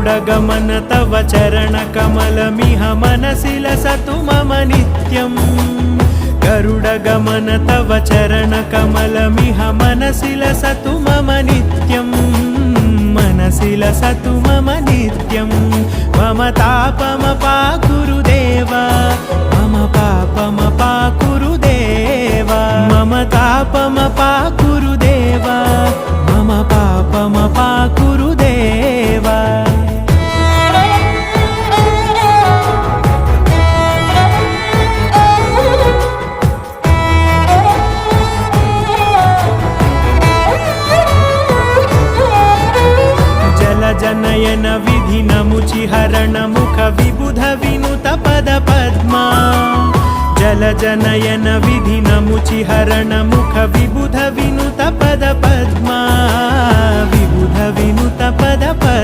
गरुडगमन तव चरणकमलमिह मनसि लसतु मम नित्यम् गरुडगमन तव चरणकमलमिह मनसि लसतु मम नित्यम् मनसि लसतु मम नित्यं मम तापमपाकुरु देवा मम पापमपाकुरु देवा मम तापमपाकुरु देवा मम पापमपाकुरु देवा जनयन विधि नमुचिहरण मुख विबुध विनुत पद पद्मा जल जनयन विधि नमुचिहरण मुख विबुध विनुत पद पद्मा विबुध विनुत पद पद्मा।